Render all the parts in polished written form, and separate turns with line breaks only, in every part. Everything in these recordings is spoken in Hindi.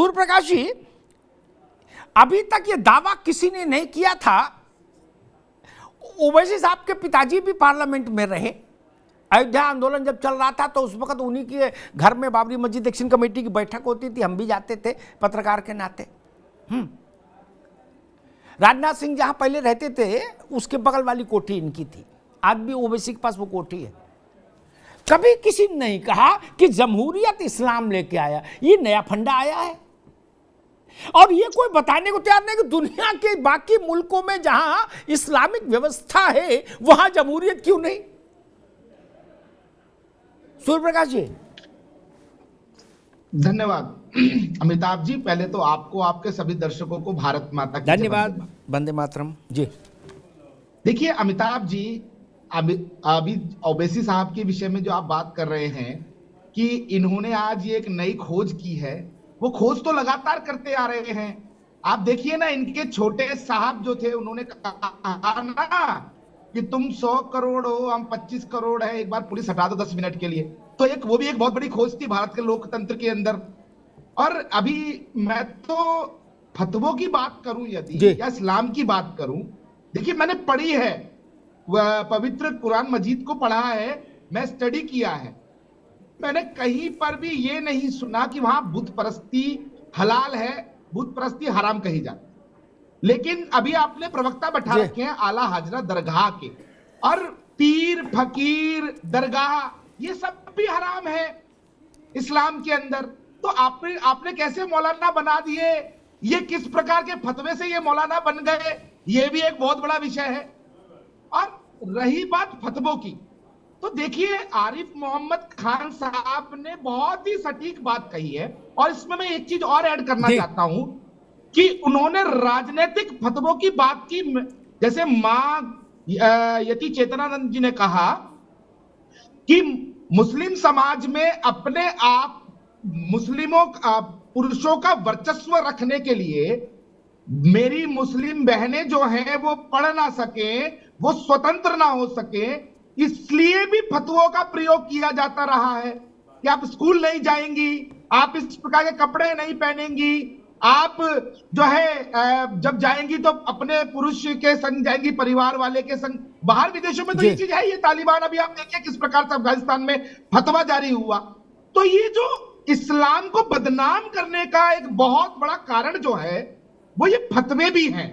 सूर्य प्रकाश जी, अभी तक ये दावा किसी ने नहीं किया था। ओवैसी साहब के पिताजी भी पार्लियामेंट में रहे, अयोध्या आंदोलन जब चल रहा था तो उस वक्त उन्हीं के घर में बाबरी मस्जिद एक्शन कमेटी की बैठक होती थी, हम भी जाते थे पत्रकार के नाते। राजनाथ सिंह जहां पहले रहते थे उसके बगल वाली कोठी इनकी थी, आज भी ओवैसी के पास वो कोठी है। कभी किसी ने नहीं कहा कि जमहूरियत इस्लाम लेके आया, ये नया फंडा आया है। और ये कोई बताने को तैयार नहीं कि दुनिया के बाकी मुल्कों में जहां इस्लामिक व्यवस्था है वहां जमहूरियत क्यों नहीं। सूर्य प्रकाश जी,
धन्यवाद। अमिताभ जी, पहले तो आपको, आपके सभी दर्शकों को भारत माता की
धन्यवाद। वंदे मातरम जी।
देखिए अमिताभ जी, अभी ओवैसी साहब के विषय में जो आप बात कर रहे हैं कि इन्होंने आज ये एक नई खोज की है, वो खोज तो लगातार करते आ रहे हैं। आप देखिए ना, इनके छोटे साहब जो थे उन्होंने कहा ना कि तुम 100 करोड़ हो, हम 25 करोड़ है, एक बार पुलिस हटा दो 10 मिनट के लिए। तो वो भी एक बहुत बड़ी खोज थी भारत के लोकतंत्र के अंदर। और अभी मैं तो फतवों की बात करूं यदि, या इस्लाम की बात करूं, देखिए मैंने पढ़ी है, पवित्र कुरान मजीद को पढ़ा है, मैं स्टडी किया है। मैंने कहीं पर भी ये नहीं सुना कि वहां बुत परस्ती हलाल है, बुत परस्ती हराम कही जाती। लेकिन अभी आपने प्रवक्ता बैठा रखे हैं आला हजरत दरगाह के, और पीर फकीर दरगाह ये सब भी हराम है इस्लाम के अंदर। तो आपने कैसे मौलाना बना दिए, ये किस प्रकार के फतवे से ये मौलाना बन गए, ये भी एक बहुत बड़ा विषय है। और रही बात फतवों की, तो देखिए आरिफ मोहम्मद खान साहब ने बहुत ही सटीक बात कही है। और इसमें मैं एक चीज और ऐड करना चाहता हूं कि उन्होंने राजनीतिक फतवों की बात की। जैसे मां यति चेतनानंद जी ने कहा कि मुस्लिम समाज में अपने आप मुस्लिमों पुरुषों का वर्चस्व रखने के लिए मेरी मुस्लिम बहनें जो हैं वो पढ़ ना सके, वो स्वतंत्र ना हो सके, इसलिए भी फतवों का प्रयोग किया जाता रहा है कि आप स्कूल नहीं जाएंगी, आप इस प्रकार के कपड़े नहीं पहनेंगी, आप जो है जब जाएंगी तो अपने पुरुष के संग जाएंगी, परिवार वाले के संग। बाहर विदेशों में तो ये चीज है, ये तालिबान अभी आप देखिए किस प्रकार से अफगानिस्तान में फतवा जारी हुआ। तो ये जो इस्लाम को बदनाम करने का एक बहुत बड़ा कारण जो है वो ये फतवे भी हैं।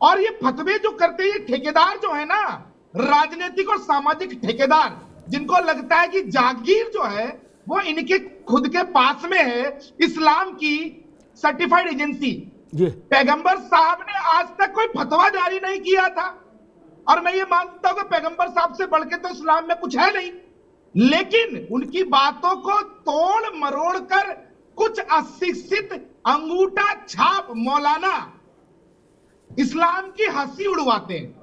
और ये फतवे जो करते हैं ये ठेकेदार जो है ना, राजनीतिक और सामाजिक ठेकेदार, जिनको लगता है कि जागीर जो है वो इनके खुद के पास में है, इस्लाम की सर्टिफाइड एजेंसी। पैगंबर साहब ने आज तक कोई फतवा जारी नहीं किया था, और मैं ये मानता हूं कि पैगंबर साहब से बढ़ के तो इस्लाम में कुछ है नहीं। लेकिन उनकी बातों को तोड़ मरोड़ कर कुछ अशिक्षित अंगूठा छाप मौलाना इस्लाम की हंसी उड़वाते हैं।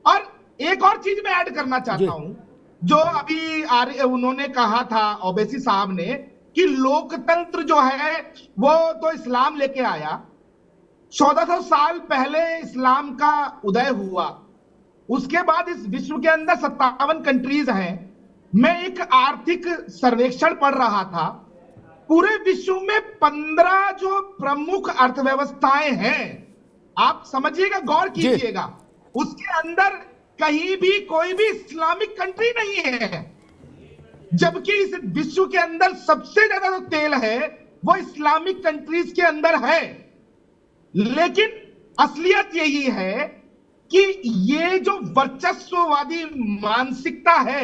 और एक और चीज मैं ऐड करना चाहता हूं, जो अभी उन्होंने कहा था ओवैसी साहब ने कि लोकतंत्र जो है वो तो इस्लाम लेके आया। 1400 साल पहले इस्लाम का उदय हुआ, उसके बाद इस विश्व के अंदर 57 कंट्रीज हैं। मैं एक आर्थिक सर्वेक्षण पढ़ रहा था, पूरे विश्व में 15 जो प्रमुख अर्थव्यवस्थाएं हैं, आप समझिएगा, गौर कीजिएगा, उसके अंदर कहीं भी कोई भी इस्लामिक कंट्री नहीं है। जबकि इस विश्व के अंदर सबसे ज्यादा जो तेल है वो इस्लामिक कंट्रीज के अंदर है। लेकिन असलियत यही है कि ये जो वर्चस्ववादी मानसिकता है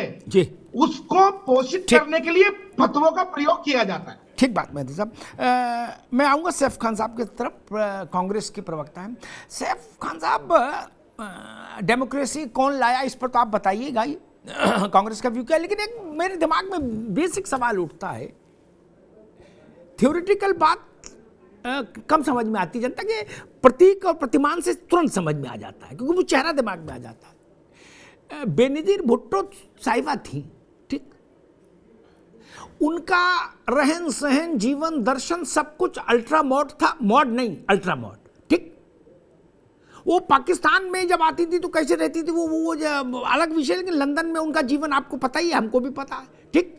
उसको पोषित करने के लिए फतवों का प्रयोग किया जाता है।
ठीक बात मेहदी साहब। मैं आऊँगा सैफ खान साहब की तरफ, कांग्रेस के प्रवक्ता हैं। सैफ खान साहब, डेमोक्रेसी कौन लाया, इस पर तो आप बताइएगा ही, कांग्रेस का व्यू क्या है। लेकिन एक मेरे दिमाग में बेसिक सवाल उठता है, थियोरिटिकल बात कम समझ में आती, जनता के प्रतीक और प्रतिमान से तुरंत समझ में आ जाता है, क्योंकि वो चेहरा दिमाग में आ जाता है। बेनजीर भुट्टो साहिबा थी, ठीक, उनका रहन सहन, जीवन दर्शन सब कुछ अल्ट्रा मॉड था, मॉड नहीं अल्ट्रा मॉड, ठीक। वो पाकिस्तान में जब आती थी तो कैसे रहती थी वो अलग विषय, लेकिन लंदन में उनका जीवन आपको पता ही है, हमको भी पता है, ठीक।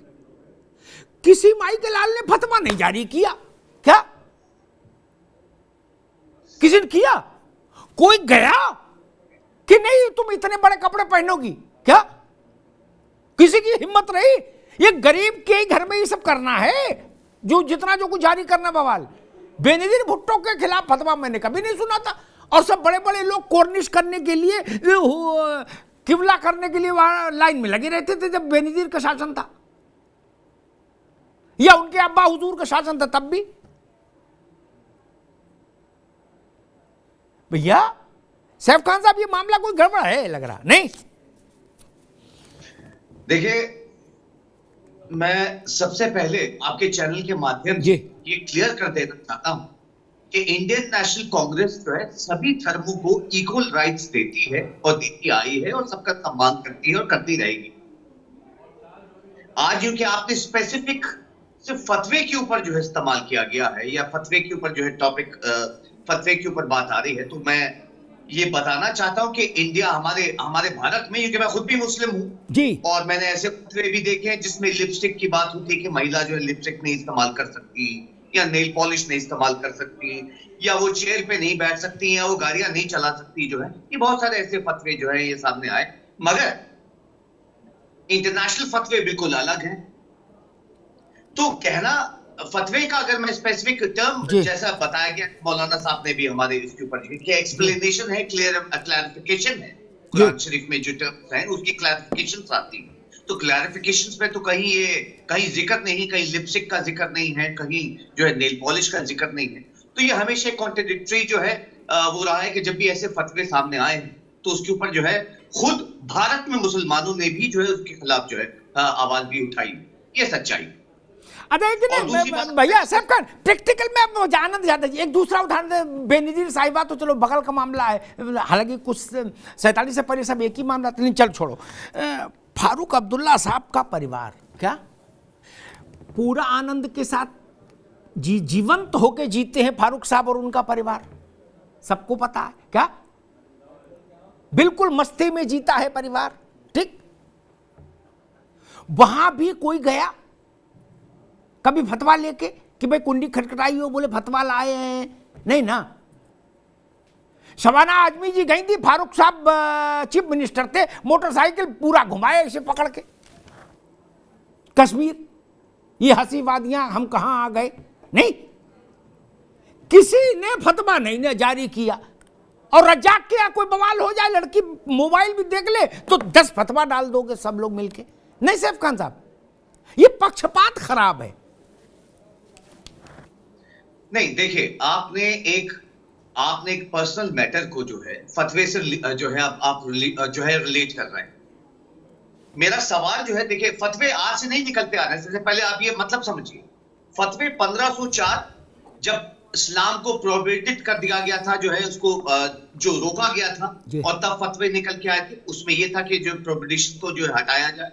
किसी माई के लाल ने फतवा नहीं जारी किया, क्या किसी ने किया? कोई गया कि नहीं तुम इतने बड़े कपड़े पहनोगी? क्या किसी की हिम्मत रही? ये गरीब के घर में ये सब करना है, जो जितना जो कुछ जारी करना बवाल। बेनजीर भुट्टो के खिलाफ फतवा मैंने कभी नहीं सुना था, और सब बड़े बड़े लोग कोर्निश करने के लिए, किबला करने के लिए वहां लाइन में लगे रहते थे जब बेनजीर का शासन था, या उनके अब्बा हुजूर का शासन था तब भी। भैया सैफ खान साहब, ये मामला कोई गड़बड़ है लग रहा नहीं?
देखिए, मैं सबसे पहले आपके चैनल के माध्यम से ये क्लियर कर देना चाहता हूं कि इंडियन नेशनल कांग्रेस जो है सभी धर्मों को इक्वल राइट्स देती है और देती आई है और सबका सम्मान करती है और करती रहेगी। आज क्योंकि आपने स्पेसिफिक सिर्फ फतवे के ऊपर जो है इस्तेमाल किया गया है, या फतवे के ऊपर जो है टॉपिक, फतवे के ऊपर बात आ रही है, तो मैं ये बताना चाहता हूं कि इंडिया, हमारे भारत में, क्योंकि मैं खुद भी मुस्लिम हूं
जी,
और मैंने ऐसे फतवे भी देखे हैं जिसमें लिपस्टिक की बात होती है कि महिला जो है लिपस्टिक नहीं इस्तेमाल कर सकती, या नेल पॉलिश नहीं इस्तेमाल कर सकती, या वो चेयर पे नहीं बैठ सकती, या वो गाड़ियां नहीं चला सकती। जो है ये बहुत सारे ऐसे फतवे जो है ये सामने आए, मगर इंटरनेशनल फतवे बिल्कुल अलग हैं। तो कहना फतवे का, अगर मैं स्पेसिफिक टर्म जैसा बताया गया मौलाना साहब ने भी हमारे इसके ऊपर कि एक्सप्लेनेशन है, क्लैरिफिकेशन है, कुरान शरीफ में जो टर्म्स हैं उसकी क्लैरिफिकेशन आती है। तो क्लैरिफिकेशंस में तो कहीं जिक्र नहीं, कहीं लिपस्टिक का जिक्र नहीं है, कहीं जो है नेल पॉलिश का जिक्र नहीं है। तो ये हमेशा कॉन्ट्रडिक्टरी जो है वो रहा है कि जब भी ऐसे फतवे सामने आए तो उसके ऊपर जो है खुद भारत में मुसलमानों ने भी जो है उसके खिलाफ जो है आवाज भी उठाई। ये सच्चाई।
भैया साहब खान, प्रैक्टिकल में अब जानना चाहता है। एक दूसरा उदाहरण, बेनजीर साहिबा तो चलो बगल का मामला है, हालांकि कुछ 47 से पहले सब एक ही मामला था, नहीं चल छोड़ो। फारूक अब्दुल्ला साहब का परिवार क्या पूरा आनंद के साथ जीवंत होके जीते हैं? फारूक साहब और उनका परिवार, सबको पता है क्या? बिल्कुल मस्ती में जीता है परिवार, ठीक। वहां भी कोई गया कभी फतवा लेके कि भाई कुंडी खटखटाई हो, बोले फतवा लाए हैं? नहीं ना। शबाना आजमी जी गई थी, फारूक साहब चीफ मिनिस्टर थे, मोटरसाइकिल पूरा घुमाए इसे पकड़ के कश्मीर, ये हंसी वादियां, हम कहां आ गए? नहीं, किसी ने फतवा नहीं जारी किया। और रज्जाक किया कोई बवाल हो जाए, लड़की मोबाइल भी देख ले तो 10 फतवा डाल दोगे सब लोग मिलके। नहीं सैफ खान साहब, ये पक्षपात खराब है।
नहीं, देखिए, आपने एक पर्सनल मैटर को जो है फतवे से जो है आप जो है रिलेट कर रहे हैं। मेरा सवाल जो है, देखिए, फतवे आज से नहीं निकलते आ रहे हैं। सबसे पहले आप ये मतलब समझिए, फतवे 1504 जब इस्लाम को प्रोहिबिटेड कर दिया गया था, जो है उसको जो रोका गया था, और तब फतवे निकल के आए थे। उसमें यह था कि जो प्रोहिबिशन को जो हटाया जाए।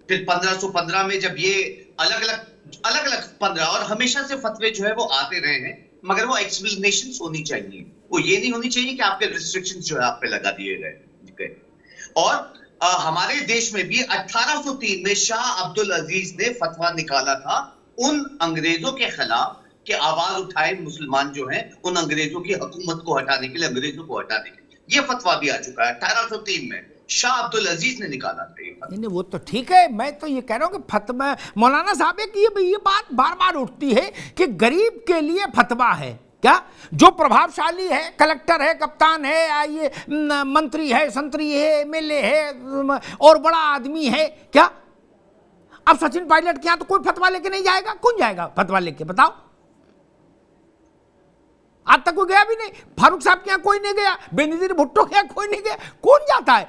फिर 1515 में जब ये अलग अलग 15, और हमेशा से फतवे जो है वो आते रहे हैं, मगर वो एक्सप्लेनेशन होनी चाहिए। वो ये नहीं होनी चाहिए कि आपके रिस्ट्रिक्शंस जो है आप पे लगा दिए गए। और हमारे देश में भी 1803 में शाह अब्दुल अजीज ने फतवा निकाला था उन अंग्रेजों के खिलाफ कि आवाज उठाए मुसलमान जो हैं उन अंग्रेजों की हुकूमत को हटाने के लिए, अंग्रेजों को हटाने के लिए। ये फतवा भी आ चुका है 1803 में, शाह अब्दुल अजीज ने निकाला था ये फतवा।
नहीं, वो तो ठीक है, मैं तो ये कह रहा हूं कि फतवा, मौलाना साहब की ये बात बार बार उठती है कि गरीब के लिए फतवा है क्या? जो प्रभावशाली है, कलेक्टर है, कप्तान है, ये मंत्री है, संतरी है, एमएलए है और बड़ा आदमी है क्या? अब सचिन पायलट के यहां तो कोई फतवा लेके नहीं जाएगा। कौन जाएगा फतवा लेके, बताओ? आज तक कोई गया भी नहीं। फारूक साहब के यहां कोई नहीं गया, बेनजीर भुट्टो के यहां कोई नहीं गया। कौन जाता है?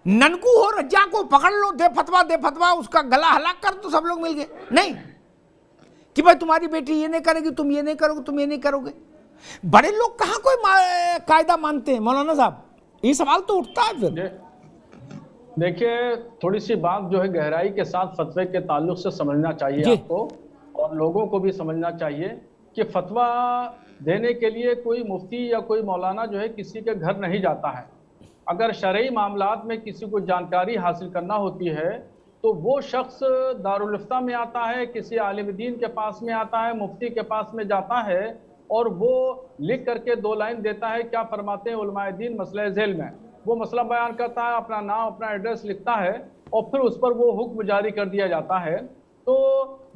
ननकू हो रज्जा को पकड़ लो, दे फतवा, उसका गला हलाक कर, तो सब लोग मिल गए। नहीं कि भाई तुम्हारी बेटी ये नहीं करेगी, तुम ये नहीं करोगे, तुम ये नहीं करोगे। बड़े लोग कहां कोई कायदा मानते हैं मौलाना साहब? ये सवाल तो उठता है। फिर
देखिए, थोड़ी सी बात जो है गहराई के साथ फतवे के ताल्लुक से समझना चाहिए आपको, और लोगों को भी समझना चाहिए कि फतवा देने के लिए कोई मुफ्ती या कोई मौलाना जो है किसी के घर नहीं जाता है। अगर शरई मामलात में किसी को जानकारी हासिल करना होती है तो वो शख्स दारुल इफ्ता में आता है, किसी आलिम दीन के पास में आता है, मुफ्ती के पास में जाता है, और वो लिख करके 2 लाइन देता है, क्या फरमाते हैं उलमाए दीन मसला झेल में, वो मसला बयान करता है, अपना नाम अपना एड्रेस लिखता है और फिर उस पर वो हुक्म जारी कर दिया जाता है। तो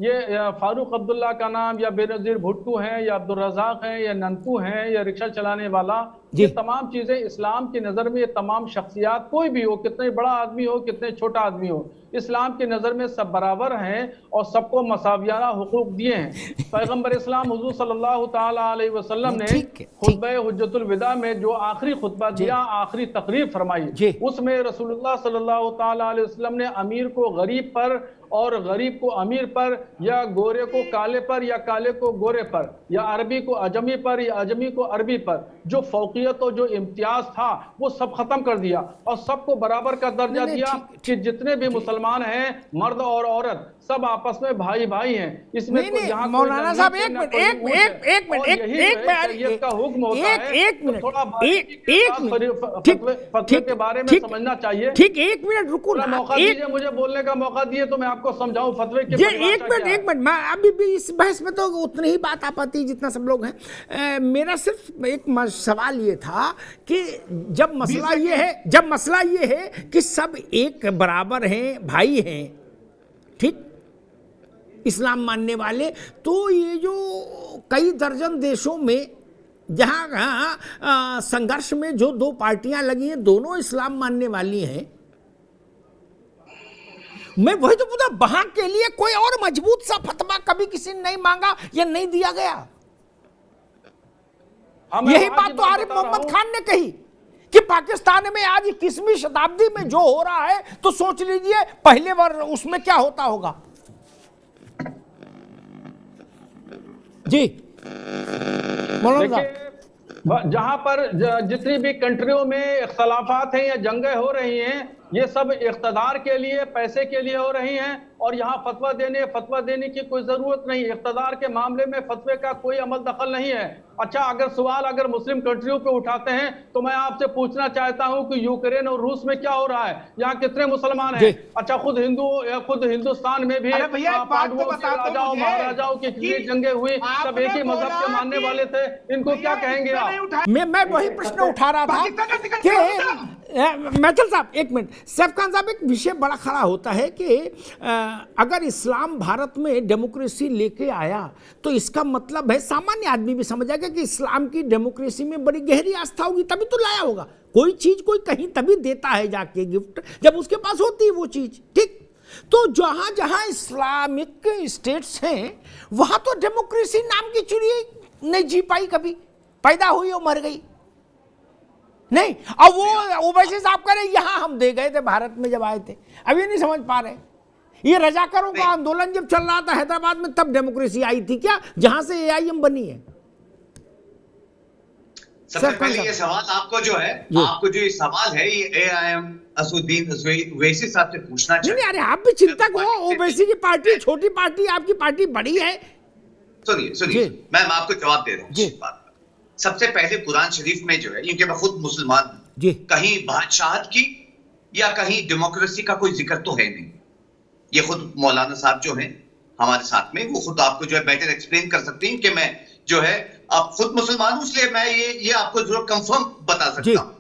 ये फारूक अब्दुल्ला का नाम या बेनज़ीर भुट्टो हैं या अब्दुल रज़ाक हैं या ननकू हैं या रिक्शा चलाने वाला, ये तमाम चीज़ें इस्लाम की नज़र में, ये तमाम शख्सियात कोई भी हो, कितने बड़ा आदमी हो कितने छोटा आदमी हो, इस्लाम की नज़र में सब बराबर हैं और सबको मसावियाना हुकूक दिए हैं। पैगम्बर इस्लाम हुज़ूर सल्लल्लाहु ताला अलैहि वसल्लम ने खुतबा हुज्जतुल विदा में जो आखिरी खुतबा दिया, आखिरी तकरीर फरमाई, उसमें रसूलुल्लाह सल्लल्लाहु ताला अलैहि वसल्लम ने अमीर को गरीब पर और गरीब को अमीर पर या गोरे को काले पर या काले को गोरे पर या अरबी को अजमी पर या अजमी को अरबी पर जो फौकियत और जो इम्तियाज था वो सब खत्म कर दिया और सबको बराबर का दर्जा दिया कि जितने भी मुसलमान हैं, मर्द और औरत, सब आपस में भाई भाई हैं। इसमें यहाँ
मौलाना साहब एक मिनट
का हुक्म होता है, थोड़ा फतवे के बारे में समझना चाहिए।
ठीक, 1 मिनट रुको ना,
मौका दीजिए, मुझे बोलने का मौका दिए तो मैं आपको समझाऊं फतवे के।
एक मिनट मैं अभी भी इस बहस में तो उतनी ही बात आ पाती है जितना सब लोग हैं। मेरा सिर्फ एक सवाल ये था कि जब मसला ये है कि सब एक बराबर हैं, भाई हैं, ठीक, इस्लाम मानने वाले, तो ये जो कई दर्जन देशों में जहां संघर्ष में जो 2 पार्टियां लगी हैं, दोनों इस्लाम मानने वाली हैं, मैं वही तो पूछा, वहां के लिए कोई और मजबूत सा फतवा कभी किसी ने नहीं मांगा या नहीं दिया गया? यही बात तो आरिफ मोहम्मद खान ने कही कि पाकिस्तान में आज 21वीं शताब्दी में जो हो रहा है तो सोच लीजिए पहले बार उसमें क्या होता होगा। जी
जहां पर जितनी भी कंट्रियों में इख्तलाफात हैं या जंगें हो रही हैं, ये सब इख्तदार के लिए, पैसे के लिए हो रही हैं और यहाँ फतवा देने की कोई जरूरत नहीं। इख्तदार के मामले में फतवे का कोई अमल दखल नहीं है। अच्छा, अगर मुस्लिम कंट्रियों पे उठाते हैं तो मैं आपसे पूछना चाहता हूं कि यूक्रेन और रूस में क्या हो रहा है, यहाँ कितने मुसलमान हैं? अच्छा, खुद हिंदुस्तान में भी राजाओं महाराजाओं की कितनी जंगें हुई, सब एक ही मजहब के मानने वाले थे, इनको क्या कहेंगे आप?
मैं वही प्रश्न उठा रहा था कि मैथल साहब, 1 मिनट, सैफ खान साहब, एक विषय बड़ा खड़ा होता है कि अगर इस्लाम भारत में डेमोक्रेसी लेके आया तो इसका मतलब है, सामान्य आदमी भी समझ जाएगा कि इस्लाम की डेमोक्रेसी में बड़ी गहरी आस्था होगी, तभी तो लाया होगा। कोई चीज कोई कहीं तभी देता है जाके गिफ्ट जब उसके पास होती है वो चीज, ठीक। तो जहां जहां इस्लामिक स्टेट्स हैं वहां तो डेमोक्रेसी नाम की चिड़िया नहीं जी पाई, कभी पैदा हुई और मर गई नहीं। अब वो ओवैसी साहब कह रहे यहां हम दे गए थे भारत में जब आए थे, अब ये नहीं समझ पा रहे। ये रजाकारों का आंदोलन जब चल रहा था हैदराबाद में तब डेमोक्रेसी आई थी क्या, जहां से एआईएम बनी है?
सबसे पहले ये सवाल आपको जो ये सवाल है ये एआईएम असदुद्दीन ओवैसी साहब से पूछना चाहिए।
नहीं, अरे आप भी चिंतक हो, ओवैसी की पार्टी छोटी पार्टी, आपकी पार्टी बड़ी है।
सुनिए, मैं आपको जवाब दे रहा हूँ इस बात। सबसे पहले कुरान शरीफ में जो है, क्योंकि मैं खुद मुसलमान हूं, कहीं बादशाहत की या कहीं डेमोक्रेसी का कोई जिक्र तो है नहीं। ये खुद मौलाना साहब जो हैं हमारे साथ में, वो खुद आपको जो है बेटर एक्सप्लेन कर सकते हैं कि मैं जो है आप खुद मुसलमान हूं, इसलिए मैं ये आपको जरूर कंफर्म बता सकता हूं।